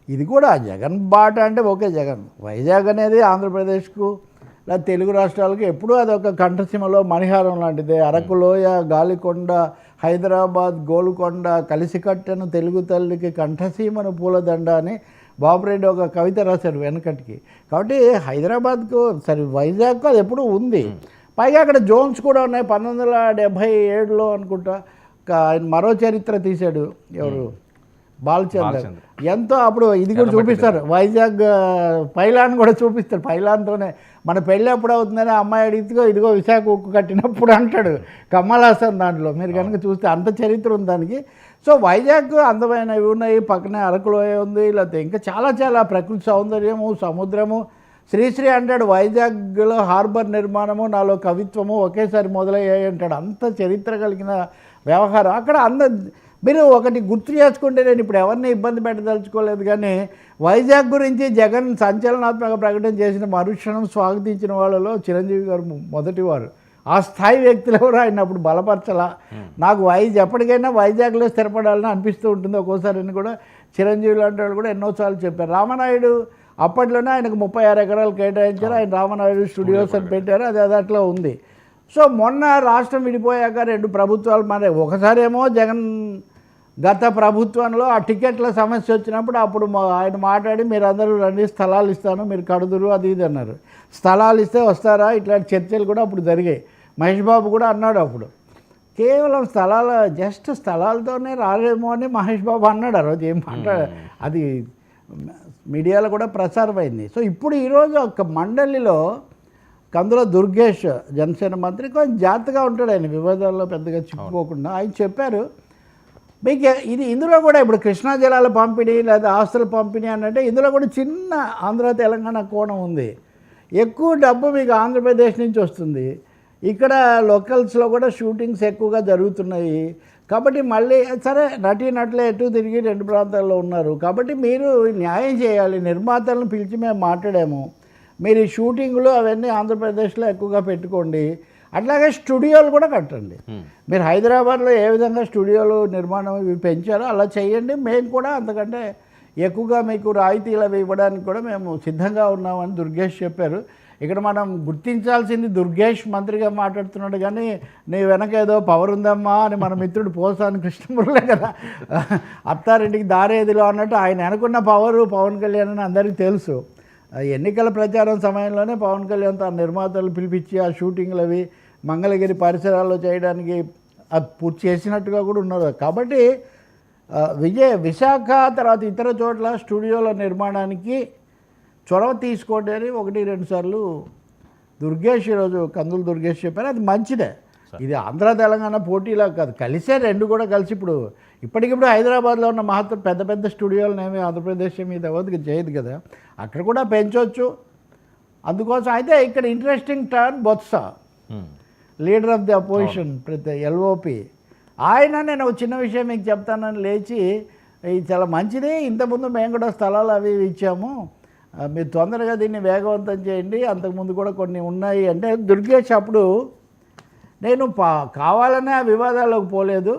ఇది కూడా జగన్ బాట అంటే ఓకే, జగన్ వైజాగ్ అనేది ఆంధ్రప్రదేశ్కు లేదా తెలుగు రాష్ట్రాలకు ఎప్పుడూ అదొక కంఠసీమలో మణిహారం లాంటిదే. అరకులోయ, గాలికొండ, హైదరాబాద్, గోల్కొండ కలిసికట్టెను తెలుగు తల్లికి కంఠసీమను పూలదండ అని బాబురెడ్డి ఒక కవిత రాశాడు వెనకటికి. కాబట్టి హైదరాబాద్కు సరే వైజాగ్కు అది ఎప్పుడూ ఉంది. పైగా అక్కడ జోన్స్ కూడా ఉన్నాయి. 1977లో అనుకుంటా ఆయన మరో చరిత్ర తీశాడు, ఎవరు బాలచంద్ర. ఎంతో అప్పుడు ఇది కూడా చూపిస్తారు, వైజాగ్ పైలాన్ కూడా చూపిస్తారు. పైలాన్తోనే మన పెళ్ళి ఎప్పుడు అవుతుందని అమ్మాయి అడిగితే ఇదిగో విశాఖ ఉక్కు కట్టినప్పుడు అంటాడు కమల్ హాసన్. దాంట్లో మీరు కనుక చూస్తే అంత చరిత్ర ఉంది దానికి. సో వైజాగ్ అందమైనవి ఉన్నాయి, పక్కనే అరకులోయ ఉంది, లేకపోతే ఇంకా చాలా చాలా ప్రకృతి సౌందర్యము, సముద్రము. శ్రీశ్రీ అంటాడు వైజాగ్లో హార్బర్ నిర్మాణము నాలో కవిత్వము ఒకేసారి మొదలయ్యాయి అంటాడు. అంత చరిత్ర కలిగిన వ్యవహారం అక్కడ. మీరు ఒకటి గుర్తు చేసుకుంటే, నేను ఇప్పుడు ఎవరిని ఇబ్బంది పెట్టదలుచుకోలేదు, కానీ వైజాగ్ గురించి జగన్ సంచలనాత్మక ప్రకటన చేసిన మరుక్షణం స్వాగతించిన వాళ్ళలో చిరంజీవి గారు మొదటివారు. ఆ స్థాయి వ్యక్తులు ఎవరు ఆయన అప్పుడు బలపరచలా. నాకు ఎప్పటికైనా వైజాగ్లో స్థిరపడాలని అనిపిస్తూ ఉంటుంది ఒక్కోసారి అని కూడా చిరంజీవి లాంటి వాళ్ళు కూడా ఎన్నోసార్లు చెప్పారు. రామనాయుడు అప్పట్లోనే ఆయనకు 36 ఎకరాలు కేటాయించారు, ఆయన రామనాయుడు స్టూడియోస్ అని పెట్టారు, అది అట్లా ఉంది. సో మొన్న రాష్ట్రం విడిపోయాక 2 ప్రభుత్వాలు మరి ఒకసారేమో జగన్ గత ప్రభుత్వంలో ఆ టికెట్ల సమస్య వచ్చినప్పుడు అప్పుడు ఆయన మాట్లాడి మీరు అందరూ రండి స్థలాలు ఇస్తాను మీరు కడుదురు అది ఇది అన్నారు. స్థలాలు ఇస్తే వస్తారా ఇట్లాంటి చర్చలు కూడా అప్పుడు జరిగాయి. మహేష్ బాబు కూడా అన్నాడు అప్పుడు, కేవలం జస్ట్ స్థలాలతోనే రాలేమో అని మహేష్ బాబు అన్నాడు ఆ రోజు. ఏం మాట్లాడారు అది మీడియాలో కూడా ప్రసారమైంది. సో ఇప్పుడు ఈరోజు ఒక మండలిలో కందుల దుర్గేష్ జనసేన మంత్రి కొంచెం జాగ్రత్తగా ఉంటాడు, ఆయన వివాదాల్లో పెద్దగా చిక్కుకోకుండా. ఆయన చెప్పారు మీకు ఇందులో కూడా ఇప్పుడు కృష్ణా జలాల పంపిణీ లేదా ఆస్తుల పంపిణీ అంటే ఇందులో కూడా చిన్న ఆంధ్ర తెలంగాణ కోణం ఉంది. ఎక్కువ డబ్బు మీకు ఆంధ్రప్రదేశ్ నుంచి వస్తుంది. ఇక్కడ లోకల్స్లో కూడా షూటింగ్స్ ఎక్కువగా జరుగుతున్నాయి. కాబట్టి మళ్ళీ సరే నటులే ఎటు తిరిగి 2 ప్రాంతాల్లో ఉన్నారు. కాబట్టి మీరు న్యాయం చేయాలి. నిర్మాతలను పిలిచి మేము మాట్లాడాము, మీరు ఈ షూటింగ్లు అవన్నీ ఆంధ్రప్రదేశ్లో ఎక్కువగా పెట్టుకోండి. అట్లాగే స్టూడియోలు కూడా కట్టండి. మీరు హైదరాబాద్లో ఏ విధంగా స్టూడియోలు నిర్మాణం ఇవి పెంచారో అలా చేయండి. మేము కూడా అంతకంటే ఎక్కువగా మీకు రాయితీలు అవి ఇవ్వడానికి కూడా మేము సిద్ధంగా ఉన్నామని దుర్గేష్ చెప్పారు. ఇక్కడ మనం గుర్తించాల్సింది దుర్గేష్ మంత్రిగా మాట్లాడుతున్నాడు, కానీ నీ వెనక ఏదో పవర్ ఉందమ్మా అని మన మిత్రుడు పోసాని కృష్ణమురళే కదా అత్తారింటికి దారేదిలో అన్నట్టు ఆయన అనుకున్న పవరు పవన్ కళ్యాణ్ అని అందరికీ తెలుసు. ఎన్నికల ప్రచారం సమయంలోనే పవన్ కళ్యాణ్ తన నిర్మాతలు పిలిపించి ఆ షూటింగ్లు అవి మంగళగిరి పరిసరాల్లో చేయడానికి అది పూర్తి చేసినట్టుగా కూడా ఉన్నారు. కాబట్టి విశాఖ తర్వాత ఇతర చోట్ల స్టూడియోల నిర్మాణానికి చొరవ తీసుకోండి అని 1-2 సార్లు దుర్గేష్ ఈరోజు కందుల దుర్గేష్ చెప్పారు. అది మంచిదే. ఇది ఆంధ్ర తెలంగాణ పోటీలా కాదు, కలిసే 2 కూడా కలిసి ఇప్పటికిప్పుడు హైదరాబాద్లో ఉన్న పెద్ద పెద్ద స్టూడియోలను ఏమి ఆంధ్రప్రదేశ్ మీద ఎవరికి చేయదు కదా, అక్కడ కూడా పెంచవచ్చు. అందుకోసం అయితే ఇక్కడ interesting turn Botsa leader of the opposition LOP ఆయన, నేను ఒక చిన్న విషయం మీకు చెప్తానని లేచి ఇది చాలా మంచిది, ఇంతకుముందు మేము కూడా స్థలాలు అవి ఇచ్చాము, మీరు తొందరగా దీన్ని వేగవంతం చేయండి, అంతకుముందు కూడా కొన్ని ఉన్నాయి అంటే దుర్గేష్ అప్పుడు నేను కావాలనే ఆ వివాదాల్లోకి పోలేదు.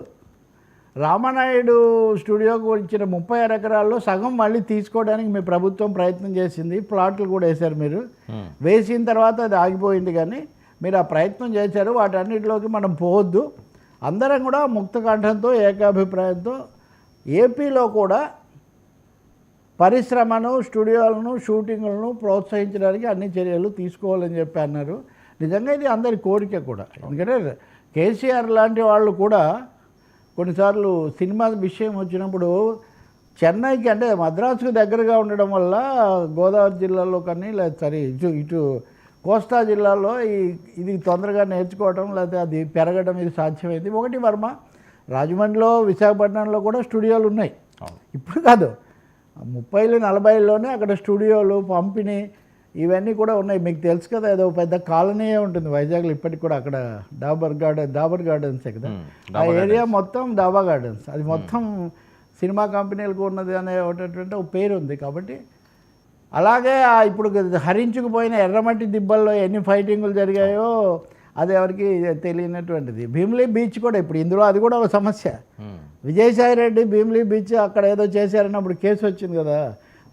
రామనాయుడు స్టూడియోకి ఇచ్చిన 36 ఎకరాల్లో సగం మళ్ళీ తీసుకోవడానికి మీ ప్రభుత్వం ప్రయత్నం చేసింది. ప్లాట్లు కూడా వేశారు, మీరు వేసిన తర్వాత అది ఆగిపోయింది, కానీ మీరు ఆ ప్రయత్నం చేశారు. వాటన్నిటిలోకి మనం పోవద్దు, అందరం కూడా ముక్త కంఠంతో ఏకాభిప్రాయంతో ఏపీలో కూడా పరిశ్రమను స్టూడియోలను షూటింగులను ప్రోత్సహించడానికి అన్ని చర్యలు తీసుకోవాలని చెప్పి అన్నారు. నిజంగా ఇది అందరి కోరిక కూడా. ఎందుకంటే కేసీఆర్ లాంటి వాళ్ళు కూడా కొన్నిసార్లు సినిమా విషయం వచ్చినప్పుడు చెన్నైకి అంటే మద్రాసుకు దగ్గరగా ఉండడం వల్ల గోదావరి జిల్లాలో కానీ లేదా ఇటు కోస్తా జిల్లాలో ఇది తొందరగా నేర్చుకోవడం లేదా అది పెరగడం ఇది సాధ్యమైంది. ఒకటి వర్మ రాజమండ్రిలో విశాఖపట్నంలో కూడా స్టూడియోలు ఉన్నాయి, ఇప్పుడు కాదు 30లు 40లోనే అక్కడ స్టూడియోలు పంపిణీ ఇవన్నీ కూడా ఉన్నాయి. మీకు తెలుసు కదా, ఏదో పెద్ద కాలనీయే ఉంటుంది వైజాగ్లో ఇప్పటికి కూడా. అక్కడ డాబర్ గార్డెన్సే కదా ఆ ఏరియా మొత్తం, డాబా గార్డెన్స్ అది మొత్తం సినిమా కంపెనీలకు ఉన్నది అనే ఒకటటువంటి ఒక పేరు ఉంది. కాబట్టి అలాగే ఇప్పుడు హరించుకుపోయిన ఎర్రమట్టి దిబ్బల్లో ఎన్ని ఫైటింగులు జరిగాయో అది ఎవరికి తెలియనటువంటిది. భీమిలీ బీచ్ కూడా ఇప్పుడు ఇందులో అది కూడా ఒక సమస్య. విజయసాయి రెడ్డి భీమిలీ బీచ్ అక్కడ ఏదో చేశారన్నప్పుడు కేసు వచ్చింది కదా,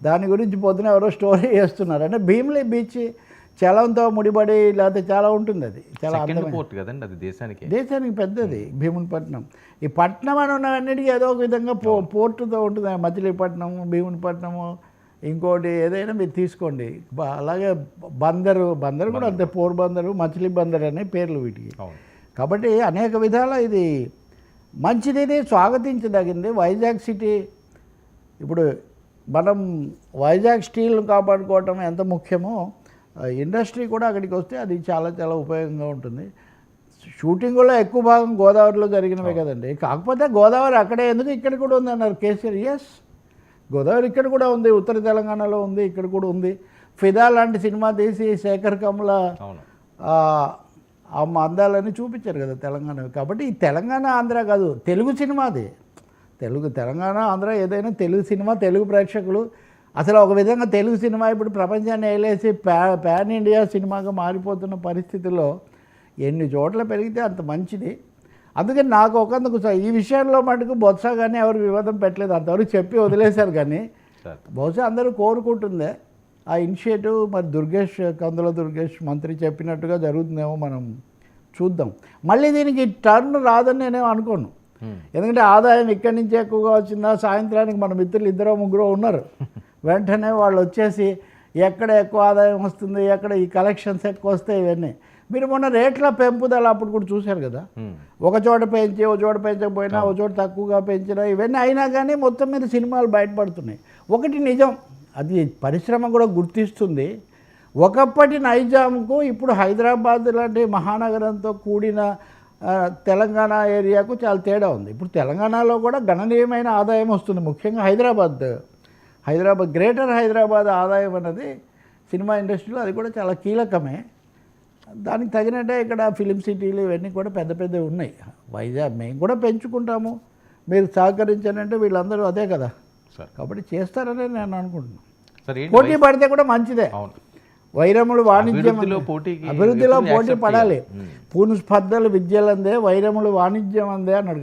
దాని గురించి పొద్దున ఎవరో స్టోరీ చేస్తున్నారు. అంటే భీమిలి బీచ్ చలంతో ముడిపడి లేకపోతే చాలా ఉంటుంది, అది చాలా పోర్ట్ కదండి, అది దేశానికి పెద్దది భీమునిపట్నం. ఈ పట్నం అని ఉన్నవన్నిటికీ ఏదో ఒక విధంగా పోర్టుతో ఉంటుంది. మచిలీపట్నం, భీమునిపట్నము, ఇంకోటి ఏదైనా మీరు తీసుకోండి. అలాగే బందరు కూడా అంతే, పోర్బందరు, మచిలీ బందర్ అనే పేర్లు వీటికి. కాబట్టి అనేక విధాల ఇది మంచిది, స్వాగతించదగింది. వైజాగ్ సిటీ ఇప్పుడు మనం వైజాగ్ స్టీల్ను కాపాడుకోవటం ఎంత ముఖ్యమో ఇండస్ట్రీ కూడా అక్కడికి వస్తే అది చాలా చాలా ఉపయోగంగా ఉంటుంది. షూటింగ్లో ఎక్కువ భాగం గోదావరిలో జరిగినవే కదండి. కాకపోతే గోదావరి అక్కడే ఎందుకు ఇక్కడ కూడా ఉంది అన్నారు కేసీఆర్. ఎస్, గోదావరి ఇక్కడ కూడా ఉంది, ఉత్తర తెలంగాణలో ఉంది, ఇక్కడ కూడా ఉంది. ఫిదా లాంటి సినిమా తీసి శేఖర్ కమల ఆ అందాలని చూపించారు కదా తెలంగాణ. కాబట్టి ఈ తెలంగాణ ఆంధ్ర కాదు, తెలుగు సినిమాది. తెలంగాణ ఆంధ్ర ఏదైనా తెలుగు సినిమా, తెలుగు ప్రేక్షకులు అసలు ఒక విధంగా తెలుగు సినిమా ఇప్పుడు ప్రపంచాన్ని వేలేసి పాన్ ఇండియా సినిమాగా మారిపోతున్న పరిస్థితుల్లో ఎన్ని చోట్ల పెరిగితే అంత మంచిది. అందుకని నాకు ఒకందుకు ఈ విషయంలో మటుకు బొత్స కానీ ఎవరు వివాదం పెట్టలేదు, అంతవరకు చెప్పి వదిలేశారు. కానీ బహుశా అందరూ కోరుకుంటుందే ఆ ఇనిషియేటివ్. మరి కందుల దుర్గేష్ మంత్రి చెప్పినట్టుగా జరుగుతుందేమో, మనం చూద్దాం. మళ్ళీ దీనికి టర్న్ రాదని నేనేమో అనుకోను. ఎందుకంటే ఆదాయం ఇక్కడి నుంచి ఎక్కువగా వచ్చిందా, సాయంత్రానికి మన మిత్రులు 2-3 ఉన్నారు, వెంటనే వాళ్ళు వచ్చేసి ఎక్కడ ఎక్కువ ఆదాయం వస్తుంది, ఎక్కడ ఈ కలెక్షన్స్ ఎక్కువ వస్తాయి, ఇవన్నీ మీరు మొన్న రేట్ల పెంపుదల అప్పుడు కూడా చూశారు కదా. ఒక చోట పెంచి ఒక చోట పెంచకపోయినా, ఒక చోట తక్కువగా పెంచినా, ఇవన్నీ అయినా కానీ మొత్తం మీద సినిమాలు బయటపడుతున్నాయి. ఒకటి నిజం, అది పరిశ్రమ కూడా గుర్తిస్తుంది. ఒకప్పటి నైజాంకు ఇప్పుడు హైదరాబాద్ లాంటి మహానగరంతో కూడిన తెలంగాణ ఏరియాకు చాలా తేడా ఉంది. ఇప్పుడు తెలంగాణలో కూడా గణనీయమైన ఆదాయం వస్తుంది. ముఖ్యంగా హైదరాబాద్ గ్రేటర్ హైదరాబాద్ ఆదాయం అన్నది సినిమా ఇండస్ట్రీలో అది కూడా చాలా కీలకమే. దానికి తగినట్టే ఇక్కడ ఫిలిం సిటీలు ఇవన్నీ కూడా పెద్ద పెద్దవి ఉన్నాయి. వైజాగ్ మేము కూడా పెంచుకుంటాము, మీరు సహకరించారంటే వీళ్ళందరూ అదే కదా. కాబట్టి చేస్తారని నేను అనుకుంటున్నాను. పోటీ పడితే కూడా మంచిదే. వైరములు వాణిజ్యం, అభివృద్ధిలో పోటీ పడాలి. పూను స్పర్ధలు విద్యలందే, వైరములు వాణిజ్యం అందే అన్నాడు.